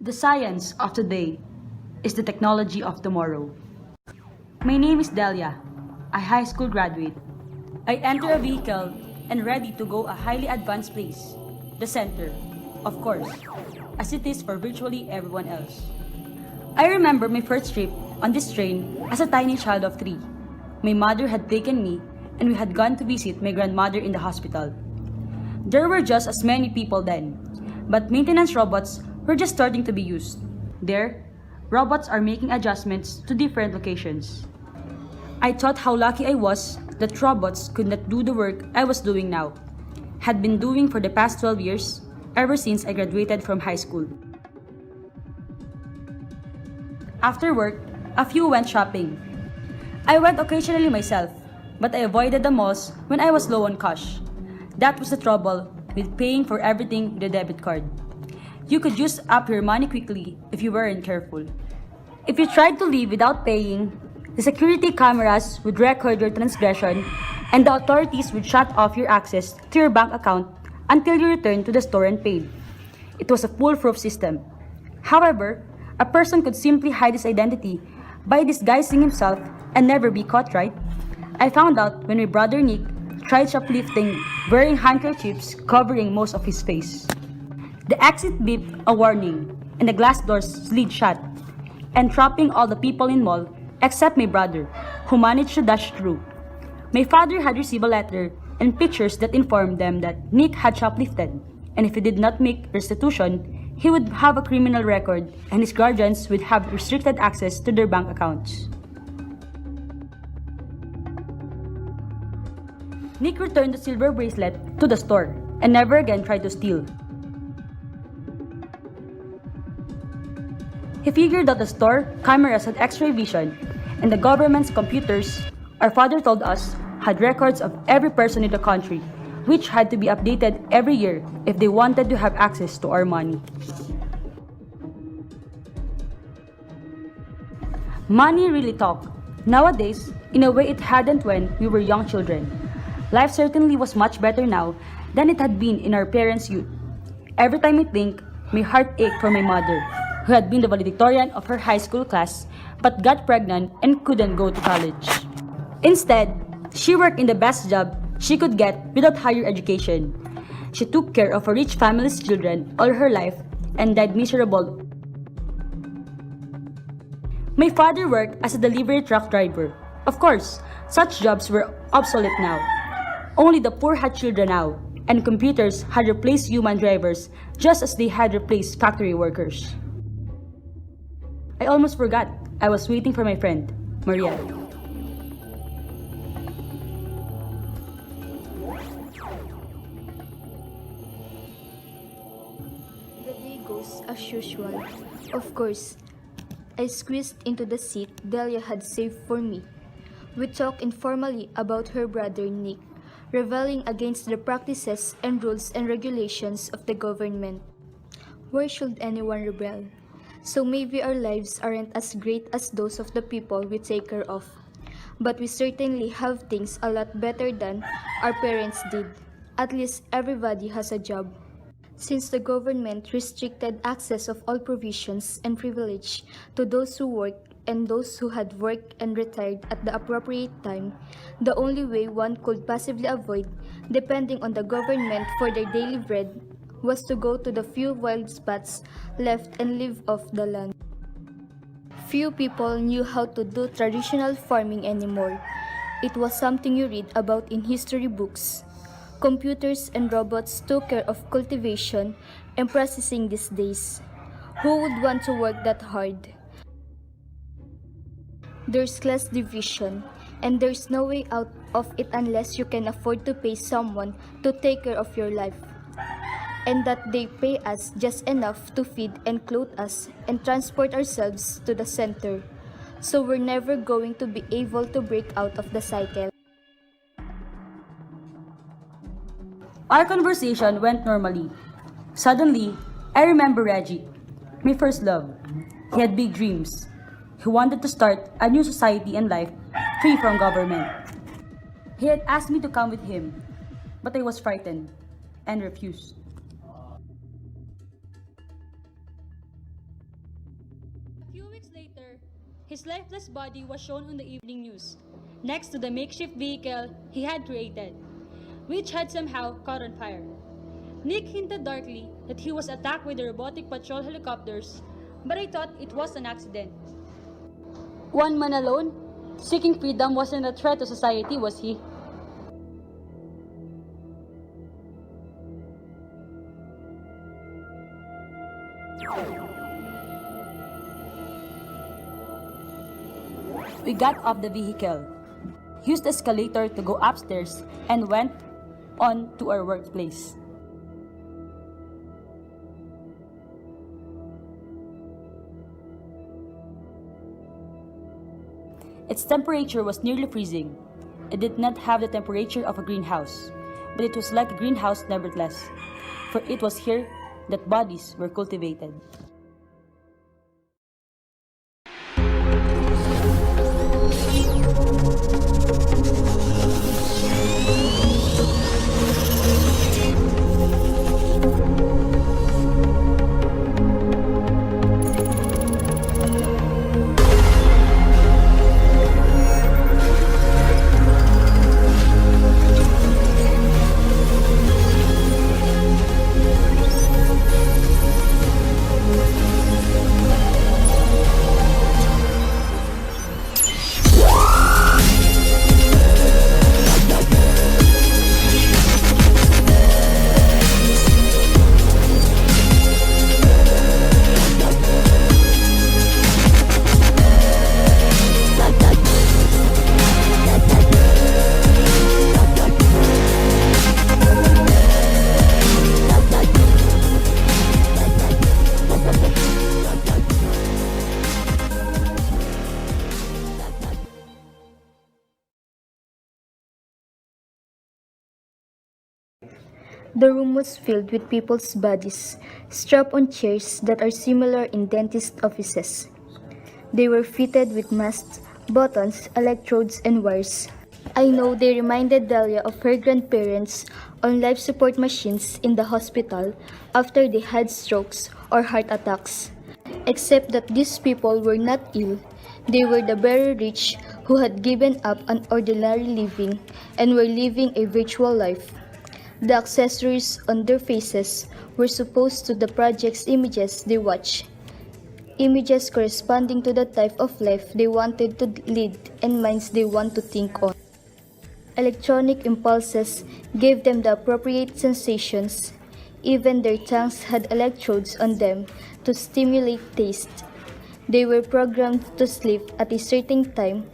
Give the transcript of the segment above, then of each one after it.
The science of today is the technology of tomorrow. My name is Dalia, a high school graduate. I enter a vehicle and ready to go a highly advanced place, the center, of course, as it is for virtually everyone else. I remember my first trip on this train as a tiny child of 3. My mother had taken me and we had gone to visit my grandmother in the hospital. There were just as many people then, but maintenance robots were just starting to be used. There, robots are making adjustments to different locations. I thought how lucky I was that robots could not do the work I was doing now, had been doing for the past 12 years, ever since I graduated from high school. After work, a few went shopping. I went occasionally myself, but I avoided the malls when I was low on cash. That was the trouble with paying for everything with a debit card. You could use up your money quickly if you weren't careful. If you tried to leave without paying, the security cameras would record your transgression and the authorities would shut off your access to your bank account until you returned to the store and paid. It was a foolproof system. However, a person could simply hide his identity by disguising himself and never be caught, right? I found out when my brother Nick tried shoplifting wearing handkerchiefs covering most of his face. The exit beeped a warning and the glass doors slid shut, entrapping all the people in mall except my brother, who managed to dash through. My father had received a letter and pictures that informed them that Nick had shoplifted, and if he did not make restitution, he would have a criminal record and his guardians would have restricted access to their bank accounts. Nick returned the silver bracelet to the store and never again tried to steal. He figured out the store cameras had X-ray vision and the government's computers, our father told us, had records of every person in the country, which had to be updated every year if they wanted to have access to our money. Money really talked. Nowadays, in a way it hadn't when we were young children. Life certainly was much better now than it had been in our parents' youth. Every time I think, my heart ached for my mother, who had been the valedictorian of her high school class but got pregnant and couldn't go to college. Instead, she worked in the best job she could get without higher education. She took care of a rich family's children all her life and died miserable. My father worked as a delivery truck driver. Of course, such jobs were obsolete now. Only the poor had children now, and computers had replaced human drivers just as they had replaced factory workers. I almost forgot. I was waiting for my friend, Maria. The day goes as usual. Of course, I squeezed into the seat Dalia had saved for me. We talked informally about her brother Nick, rebelling against the practices and rules and regulations of the government. Why should anyone rebel? So maybe our lives aren't as great as those of the people we take care of. But we certainly have things a lot better than our parents did. At least everybody has a job. Since the government restricted access of all provisions and privilege to those who work and those who had worked and retired at the appropriate time, the only way one could possibly avoid depending on the government for their daily bread was to go to the few wild spots left and live off the land. Few people knew how to do traditional farming anymore. It was something you read about in history books. Computers and robots took care of cultivation and processing these days. Who would want to work that hard? There's class division, and there's no way out of it unless you can afford to pay someone to take care of your life. And that they pay us just enough to feed and clothe us and transport ourselves to the center. So we're never going to be able to break out of the cycle. Our conversation went normally. Suddenly, I remember Reggie, my first love. He had big dreams. He wanted to start a new society and life free from government. He had asked me to come with him, but I was frightened and refused. his lifeless body was shown on the evening news, next to the makeshift vehicle he had created, which had somehow caught on fire. Nick hinted darkly that he was attacked by the robotic patrol helicopters, but I thought it was an accident. One man alone, seeking freedom, wasn't a threat to society, was he? We got off the vehicle, used the escalator to go upstairs, and went on to our workplace. Its temperature was nearly freezing. It did not have the temperature of a greenhouse, but it was like a greenhouse nevertheless, for it was here that bodies were cultivated. The room was filled with people's bodies, strapped on chairs that are similar in dentist offices. They were fitted with masks, buttons, electrodes, and wires. I know they reminded Dalia of her grandparents on life support machines in the hospital after they had strokes or heart attacks. Except that these people were not ill, they were the very rich who had given up on ordinary living and were living a virtual life. The accessories on their faces were supposed to the project's images they watched, images corresponding to the type of life they wanted to lead and minds they want to think on. Electronic impulses gave them the appropriate sensations. Even their tongues had electrodes on them to stimulate taste. They were programmed to sleep at a certain time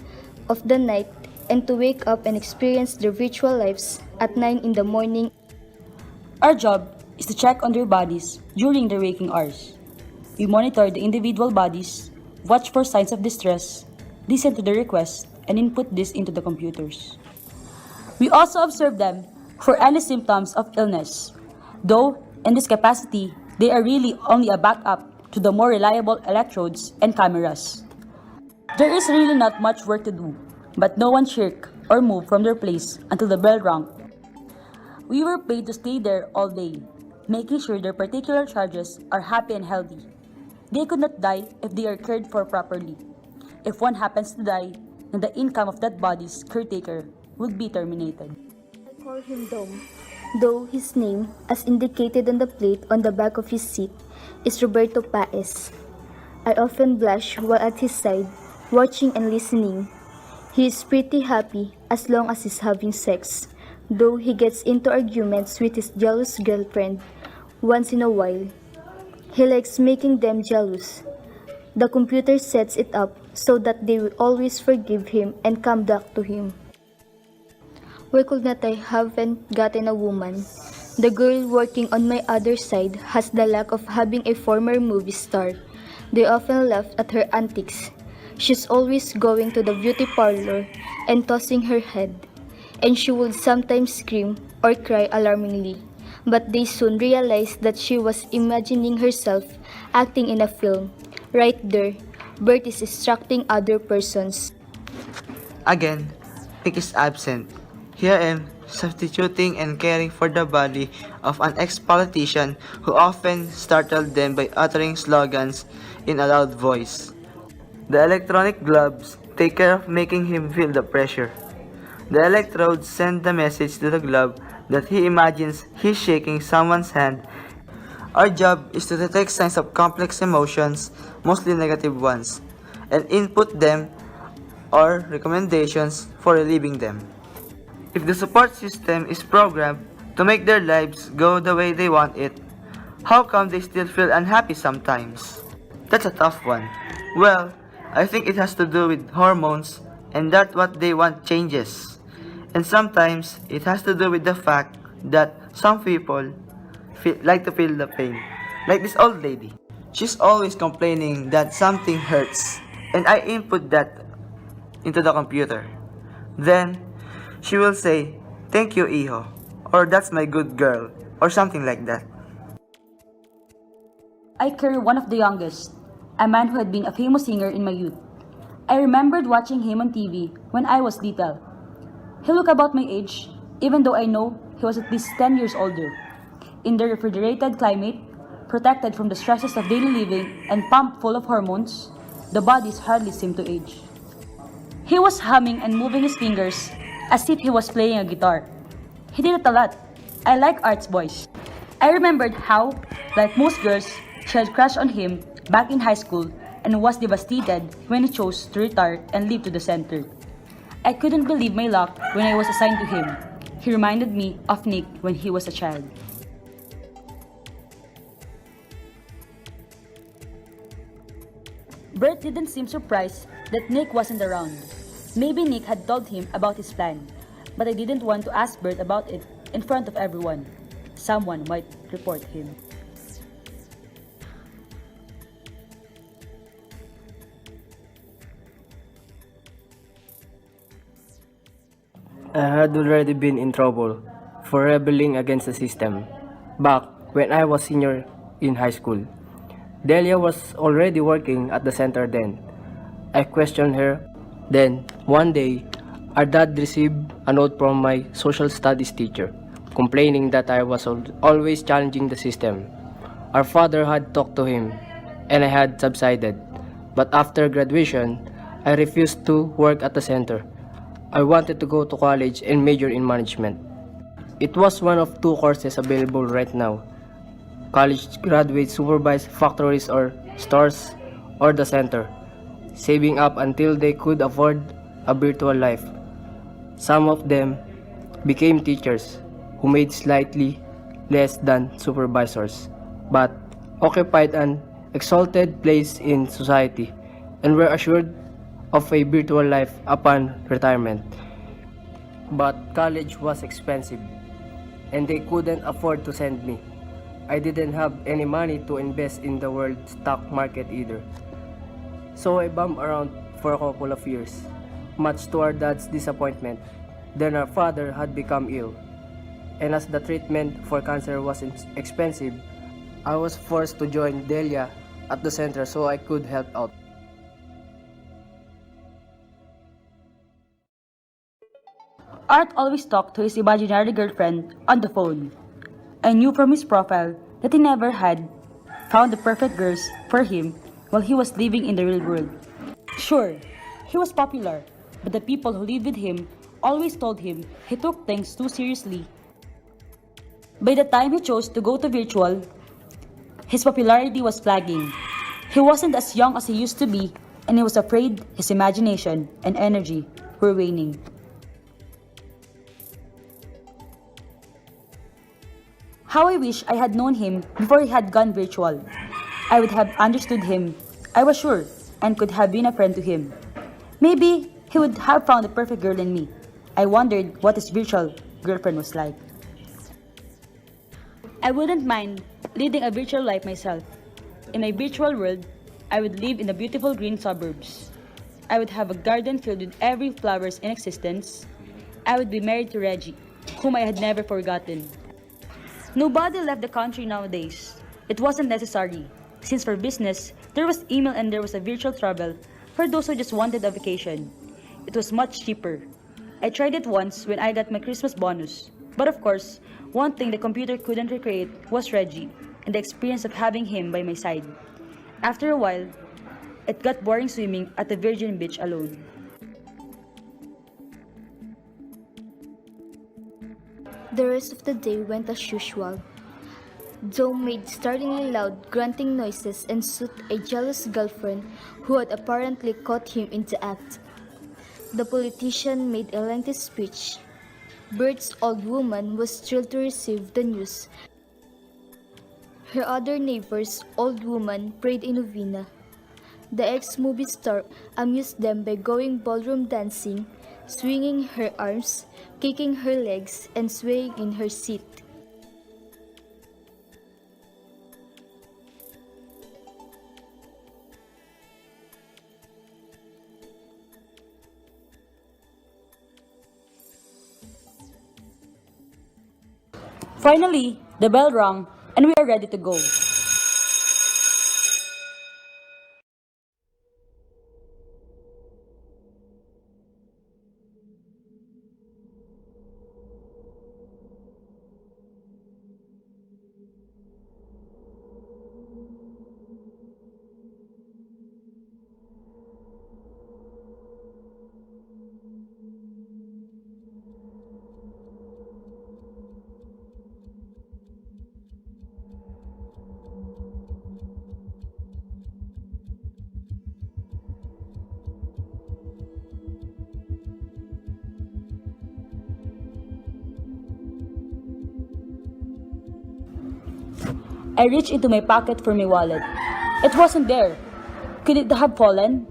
of the night and to wake up and experience their virtual lives at 9 in the morning. Our job is to check on their bodies during their waking hours. We monitor the individual bodies, watch for signs of distress, listen to the requests, and input this into the computers. We also observe them for any symptoms of illness, though in this capacity, they are really only a backup to the more reliable electrodes and cameras. There is really not much work to do, but no one shirk or move from their place until the bell rang. We were paid to stay there all day, making sure their particular charges are happy and healthy. They could not die if they are cared for properly. If one happens to die, then the income of that body's caretaker would be terminated. I call him Dom, though his name, as indicated on the plate on the back of his seat, is Roberto Paez. I often blush while at his side, watching and listening. He is pretty happy as long as he's having sex, though he gets into arguments with his jealous girlfriend once in a while. He likes making them jealous. The computer sets it up so that they will always forgive him and come back to him. Why could not I haven't gotten a woman? The girl working on my other side has the luck of having a former movie star. They often laugh at her antics. She's always going to the beauty parlor and tossing her head, and she would sometimes scream or cry alarmingly. But they soon realized that she was imagining herself acting in a film. Right there, Bert is instructing other persons. Again, Nick is absent. Here I am, substituting and caring for the body of an ex-politician who often startled them by uttering slogans in a loud voice. The electronic gloves take care of making him feel the pressure. The electrodes send the message to the glove that he imagines he's shaking someone's hand. Our job is to detect signs of complex emotions, mostly negative ones, and input them or recommendations for relieving them. If the support system is programmed to make their lives go the way they want it, how come they still feel unhappy sometimes? That's a tough one. Well, I think it has to do with hormones and that what they want changes. And sometimes it has to do with the fact that some people like to feel the pain. Like this old lady. She's always complaining that something hurts. And I input that into the computer. Then, she will say, "Thank you, Iho," or "That's my good girl," or something like that. I carry one of the youngest, a man who had been a famous singer in my youth. I remembered watching him on TV when I was little. He looked about my age, even though I know he was at least 10 years older. In the refrigerated climate, protected from the stresses of daily living and pumped full of hormones, the bodies hardly seem to age. He was humming and moving his fingers as if he was playing a guitar. He did it a lot. I like Art's voice. I remembered how, like most girls, she had crushed on him back in high school and was devastated when he chose to retire and leave to the center. I couldn't believe my luck when I was assigned to him. He reminded me of Nick when he was a child. Bert didn't seem surprised that Nick wasn't around. Maybe Nick had told him about his plan, but I didn't want to ask Bert about it in front of everyone. Someone might report him. I had already been in trouble for rebelling against the system back when I was senior in high school. Dalia was already working at the center then. I questioned her. Then, one day, our dad received a note from my social studies teacher complaining that I was always challenging the system. Our father had talked to him and I had subsided. But after graduation, I refused to work at the center. I wanted to go to college and major in management. It was one of two courses available right now. College graduates supervise factories or stores or the center, saving up until they could afford a virtual life. Some of them became teachers who made slightly less than supervisors, but occupied an exalted place in society and were assured of a virtual life upon retirement. But college was expensive and they couldn't afford to send me. I didn't have any money to invest in the world stock market either. So I bummed around for a couple of years, much to our dad's disappointment. Then our father had become ill, and as the treatment for cancer was expensive, I was forced to join Dalia at the center so I could help out. Art always talked to his imaginary girlfriend on the phone. I knew from his profile that he never had found the perfect girls for him while he was living in the real world. Sure, he was popular, but the people who lived with him always told him he took things too seriously. By the time he chose to go to virtual, his popularity was flagging. He wasn't as young as he used to be, and he was afraid his imagination and energy were waning. How I wish I had known him before he had gone virtual. I would have understood him, I was sure, and could have been a friend to him. Maybe he would have found the perfect girl in me. I wondered what his virtual girlfriend was like. I wouldn't mind leading a virtual life myself. In my virtual world, I would live in the beautiful green suburbs. I would have a garden filled with every flowers in existence. I would be married to Reggie, whom I had never forgotten. Nobody left the country nowadays. It wasn't necessary, since for business, there was email and there was a virtual travel for those who just wanted a vacation. It was much cheaper. I tried it once when I got my Christmas bonus. But of course, one thing the computer couldn't recreate was Reggie and the experience of having him by my side. After a while, It got boring swimming at the Virgin Beach alone. The rest of the day went as usual. Joe made startlingly loud grunting noises and sued a jealous girlfriend who had apparently caught him in the act. The politician made a lengthy speech. Bert's old woman was thrilled to receive the news. Her other neighbor's old woman prayed a novena. The ex-movie star amused them by going ballroom dancing, swinging her arms, kicking her legs, and swaying in her seat. Finally, the bell rang and we are ready to go. I reached into my pocket for my wallet. It wasn't there. Could it have fallen?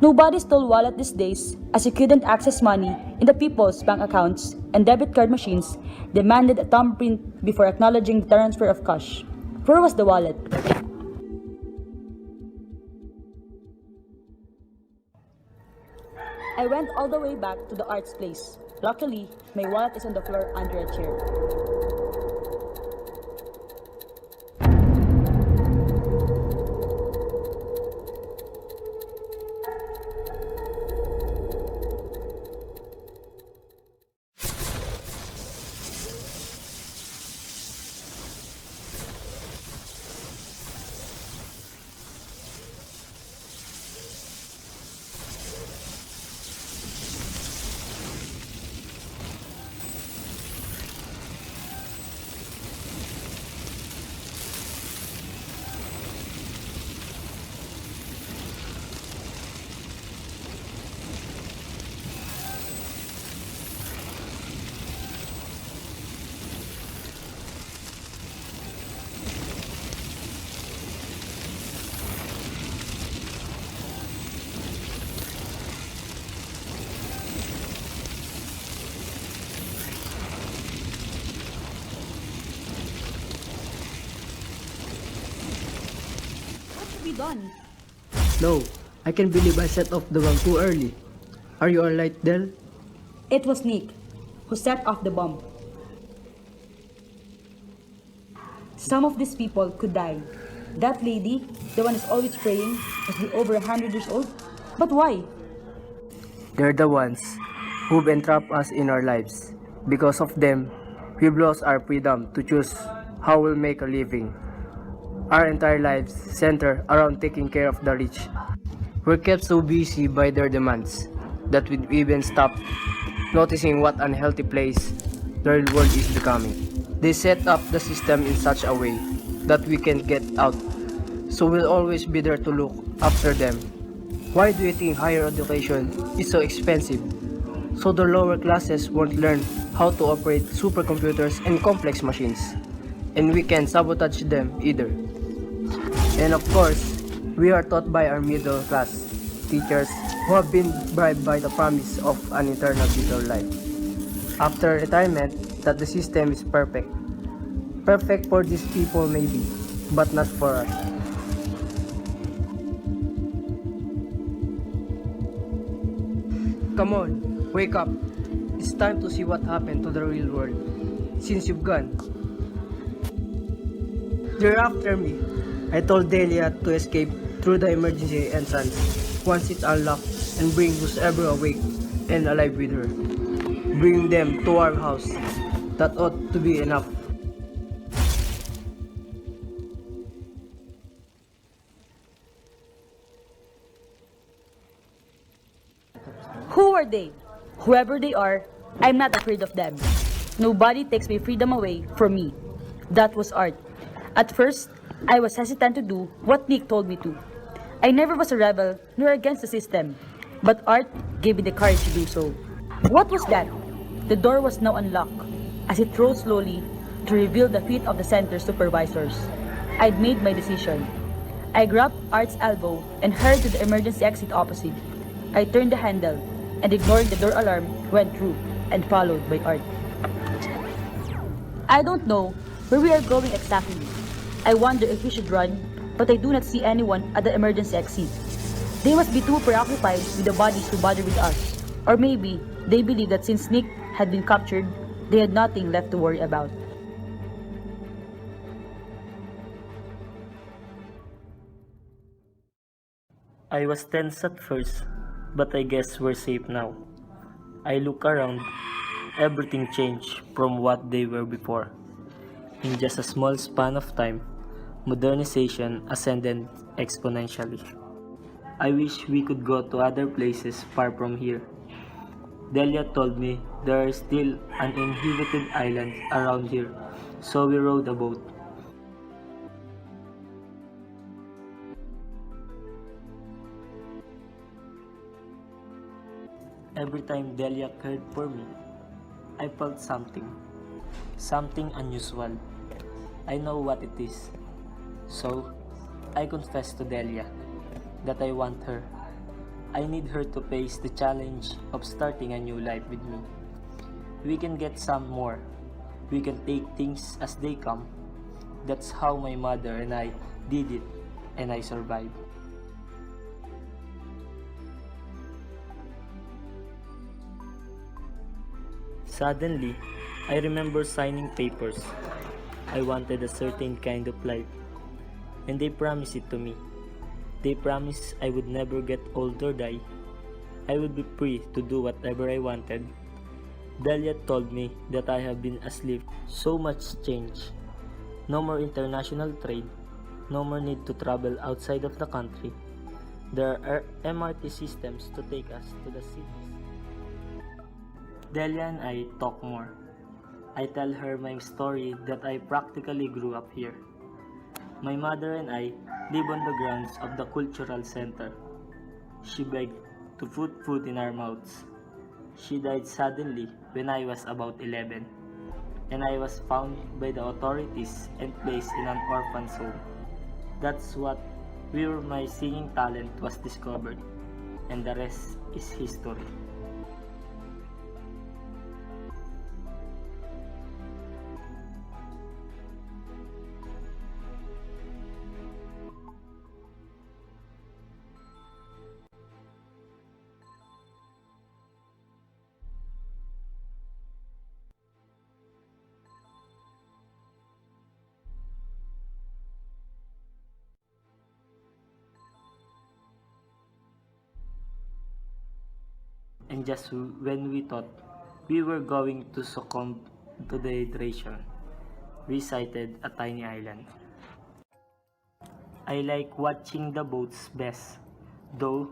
Nobody stole wallet these days, as you couldn't access money in the people's bank accounts, and debit card machines demanded a thumbprint before acknowledging the transfer of cash. Where was the wallet? I went all the way back to the arts place. Luckily, my wallet is on the floor under a chair. Done. No, I can't believe I set off the bomb too early. Are you alright, Del? It was Nick who set off the bomb. Some of these people could die. That lady, the one who's always praying, must be over 100 years old. But why? They're the ones who've entrapped us in our lives. Because of them, we've lost our freedom to choose how we'll make a living. Our entire lives center around taking care of the rich. We're kept so busy by their demands that we even stop noticing what unhealthy place the real world is becoming. They set up the system in such a way that we can't get out, so we'll always be there to look after them. Why do you think higher education is so expensive? So the lower classes won't learn how to operate supercomputers and complex machines. And we can't sabotage them either. And of course, we are taught by our middle class teachers who have been bribed by the promise of an eternal better life. After retirement, that the system is perfect. Perfect for these people maybe, but not for us. Come on, wake up. It's time to see what happened to the real world since you've gone. They're after me. I told Dalia to escape through the emergency entrance once it's unlocked and bring whoever awake and alive with her. Bring them to our house. That ought to be enough. are they? Whoever they are, I'm not afraid of them. Nobody takes my freedom away from me. That was Art. At first, I was hesitant to do what Nick told me to. I never was a rebel nor against the system, but Art gave me the courage to do so. What was that? The door was now unlocked as it rolled slowly to reveal the feet of the center supervisors. I'd made my decision. I grabbed Art's elbow and hurried to the emergency exit opposite. I turned the handle and, ignoring the door alarm, went through and followed by Art. I don't know where we are going exactly. I wonder if we should run, but I do not see anyone at the emergency exit. They must be too preoccupied with the bodies to bother with us. Or maybe they believe that since Nick had been captured, they had nothing left to worry about. I was tense at first, but I guess we're safe now. I look around, everything changed from what they were before. In just a small span of time, modernization ascended exponentially. I wish we could go to other places far from here. Dalia told me there is still an uninhabited island around here, so we rowed a boat. Every time Delia cared for me, I felt something unusual. I know what it is. So, I confessed to Delia that I want her. I need her to face the challenge of starting a new life with me. We can get some more. We can take things as they come. That's how my mother and I did it, and I survived. Suddenly, I remember signing papers. I wanted a certain kind of life, and they promised it to me. They promised I would never get old or die. I would be free to do whatever I wanted. Dalia told me that I have been asleep. So much change. No more international trade. No more need to travel outside of the country. There are MRT systems to take us to the cities. Delia and I talk more. I tell her my story that I practically grew up here. My mother and I live on the grounds of the cultural center. She begged to put food in our mouths. She died suddenly when I was about 11, and I was found by the authorities and placed in an orphan's home. That's what where my singing talent was discovered, and the rest is history. And just when we thought we were going to succumb to dehydration, we sighted a tiny island. I like watching the boats best, though,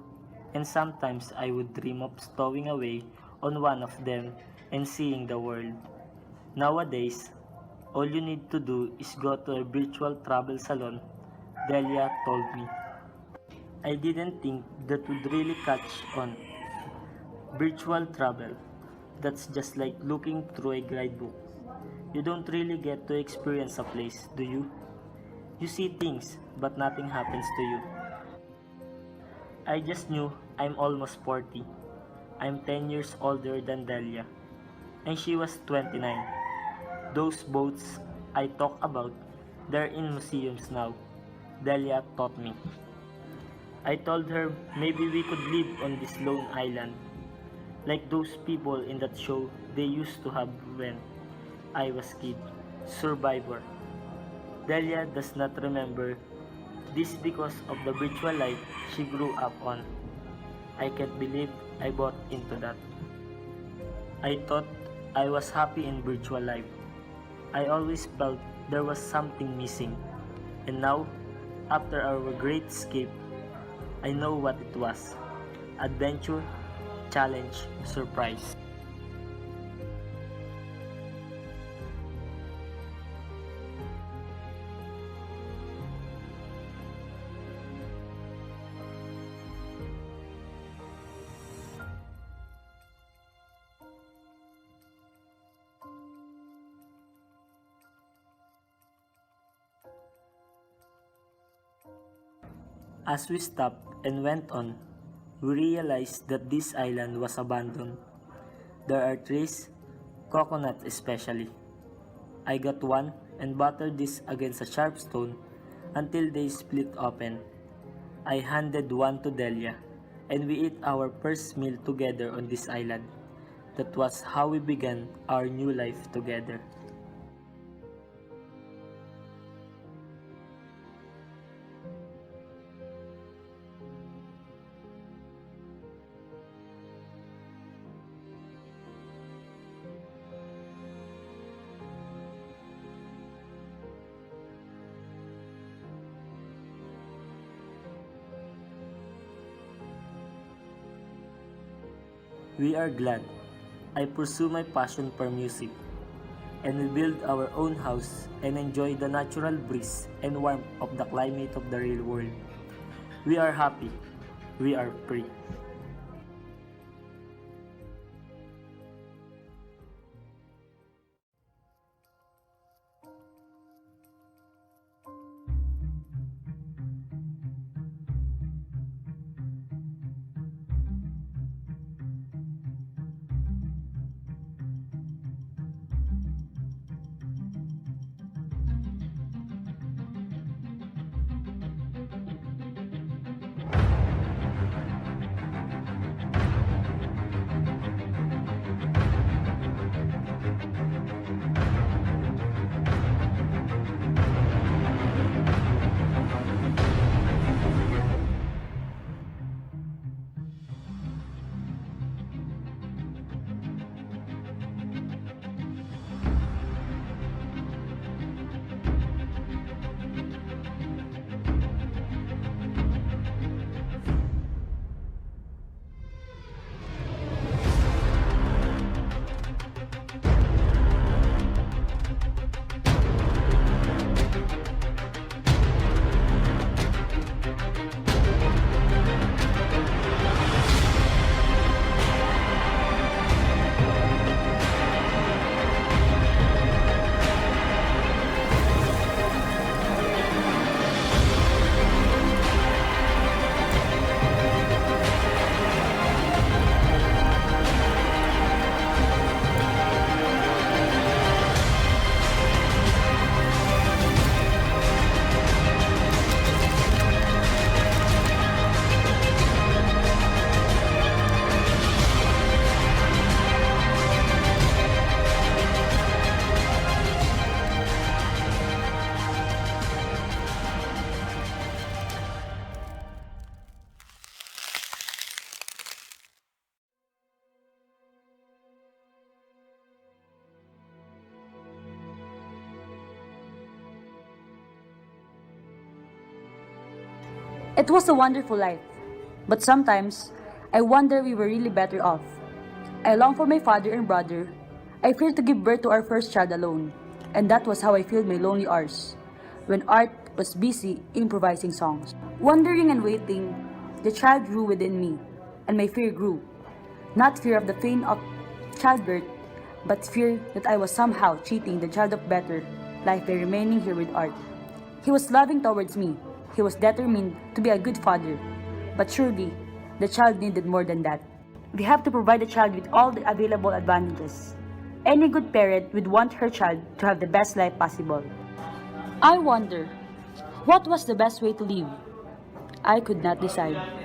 and sometimes I would dream of stowing away on one of them and seeing the world. Nowadays, all you need to do is go to a virtual travel salon, Delia told me. I didn't think that would really catch on. Virtual travel, that's just like looking through a guidebook. You don't really get to experience a place, do you? You see things, but nothing happens to you. I just knew I'm almost 40. I'm 10 years older than Delia, and she was 29. Those boats I talk about, they're in museums now, Delia taught me. I told her maybe we could live on this lone island, like those people in that show they used to have when I was kid, Survivor. Delia does not remember this because of the virtual life she grew up on. I can't believe I bought into that. I thought I was happy in virtual life. I always felt there was something missing. And now, after our great escape, I know what it was. Adventure, challenge, surprise. As we stopped and went on, we realized that this island was abandoned. There are trees, coconut especially. I got one and battered this against a sharp stone until they split open. I handed one to Dalia, and we ate our first meal together on this island. That was how we began our new life together. We are glad. I pursue my passion for music, and we build our own house and enjoy the natural breeze and warmth of the climate of the real world. We are happy. We are free. It was a wonderful life, but sometimes I wonder we were really better off. I long for my father and brother. I feared to give birth to our first child alone, and that was how I filled my lonely hours, when Art was busy improvising songs. Wondering and waiting, the child grew within me, and my fear grew. Not fear of the pain of childbirth, but fear that I was somehow cheating the child of better life by remaining here with Art. He was loving towards me. He was determined to be a good father. But surely, the child needed more than that. We have to provide the child with all the available advantages. Any good parent would want her child to have the best life possible. I wonder, what was the best way to live? I could not decide.